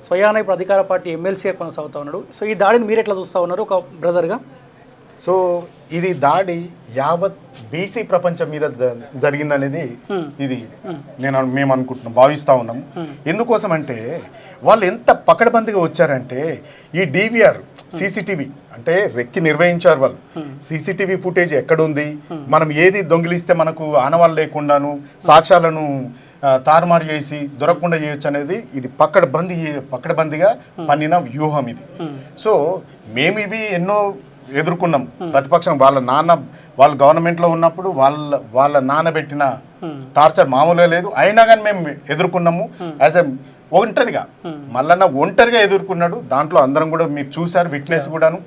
స్వయాన ఇప్పుడు అధికార పార్టీ ఎమ్మెల్సీగా కొనసాగుతూ ఉన్నాడు. సో ఈ దాడిని మీరు ఎట్లా చూస్తూ ఉన్నారు ఒక బ్రదర్గా? సో ఇది దాడి యావత్ బీసీ ప్రపంచం మీద జరిగిందనేది ఇది మేము అనుకుంటున్నాం, భావిస్తూ ఉన్నాము. ఎందుకోసం అంటే వాళ్ళు ఎంత పకడ్బందీగా వచ్చారంటే ఈ డివిఆర్ సీసీటీవీ అంటే రెక్కి నిర్వహించారు వాళ్ళు. సీసీటీవీ ఫుటేజ్ ఎక్కడుంది, మనం ఏది దొంగిలిస్తే మనకు ఆనవాళ్ళు లేకుండాను సాక్ష్యాలను తారుమారు చేసి దొరకకుండా చేయొచ్చు అనేది ఇది పకడ్బందీగా పన్నిన వ్యూహం ఇది. సో మేము ఇవి ఎన్నో ఎదుర్కొన్నాం. ప్రతిపక్షం వాళ్ళు గవర్నమెంట్లో ఉన్నప్పుడు వాళ్ళ నాన్న పెట్టిన టార్చర్ మామూలుగా లేదు. అయినా కానీ మేము ఎదుర్కొన్నాము యాజ్ ఎ ఒంటరిగా ఎదుర్కొన్నాడు. దాంట్లో అందరం కూడా మీరు చూశారు, విట్నెస్ కూడాను.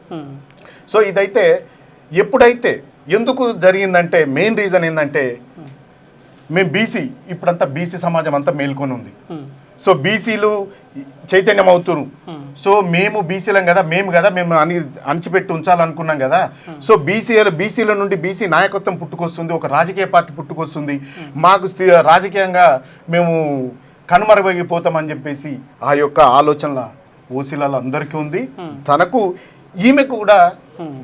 సో ఇదైతే ఎప్పుడైతే ఎందుకు జరిగిందంటే మెయిన్ రీజన్ ఏంటంటే మేము బీసీ ఇప్పుడంతా బీసీ సమాజం అంతా మేల్కొని ఉంది. సో బీసీలు చైతన్యం అవుతున్నారు. సో మేము బీసీలం కదా, మేము అణచిపెట్టి ఉంచాలనుకున్నాం కదా. సో బీసీల నుండి బీసీ నాయకత్వం పుట్టుకొస్తుంది, ఒక రాజకీయ పార్టీ పుట్టుకొస్తుంది. మాకు రాజకీయంగా మేము కనుమరుగైపోతామని చెప్పేసి ఆ యొక్క ఆలోచనల ఓసీలలో అందరికీ ఉంది. తనకు ఈమెకు కూడా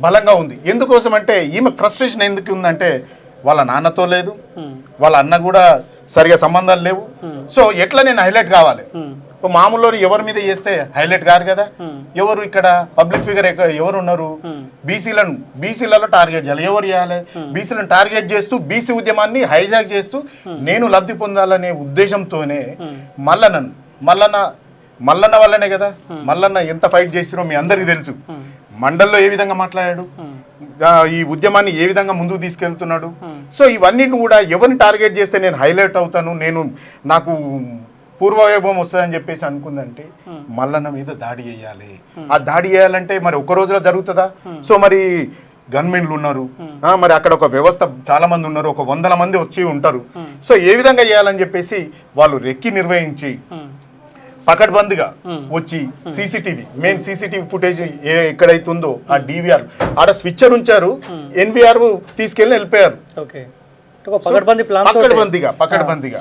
బలంగా ఉంది. ఎందుకోసం అంటే ఈమె ఫ్రస్ట్రేషన్ ఎందుకు ఉందంటే వాళ్ళ నాన్నతో లేదు, వాళ్ళ అన్న కూడా సరిగా సంబంధాలు లేవు. సో ఎట్లా నేను హైలైట్ కావాలి? మామూలు ఎవరి మీద చేస్తే హైలైట్ కాదు కదా. ఎవరు ఇక్కడ పబ్లిక్ ఫిగర్ ఎవరు ఉన్నారు? బీసీలలో టార్గెట్ చేయాలి. ఎవరు చేయాలి? బీసీలను టార్గెట్ చేస్తూ బీసీ ఉద్యమాన్ని హైజాక్ చేస్తూ నేను లబ్ధి పొందాలనే ఉద్దేశంతోనే మల్లన్న వల్లనే కదా. మల్లన్న ఎంత ఫైట్ చేసిరో మీ అందరికీ తెలుసు. మండల్లో ఏ విధంగా మాట్లాడాడు, ఈ ఉద్యమాన్ని ఏ విధంగా ముందుకు తీసుకెళ్తున్నాడు. సో ఇవన్నిటిని కూడా ఎవరిని టార్గెట్ చేస్తే నేను హైలైట్ అవుతాను, నాకు పూర్వవైభవం వస్తుందని చెప్పేసి అనుకుందంటే మల్లన్న మీద దాడి చేయాలి. ఆ దాడి చేయాలంటే మరి ఒక్క రోజులో జరుగుతుందా? సో మరి గన్మెన్లు ఉన్నారు, మరి అక్కడ ఒక వ్యవస్థ చాలా మంది ఉన్నారు, ఒక 100 మంది వచ్చి ఉంటారు. సో ఏ విధంగా చేయాలని చెప్పేసి వాళ్ళు రెక్కి నిర్వహించి పకడ్బందీగా వచ్చి మెయిన్ సీసీటీవీ ఫుటేజ్ ఎక్కడైతుందో ఆ డివిఆర్ ఆడ స్విచ్చర్ ఉంచారు, ఎన్బిఆర్ తీసుకెళ్ళి వెళ్ళిపోయారు పకడ్బందీగా.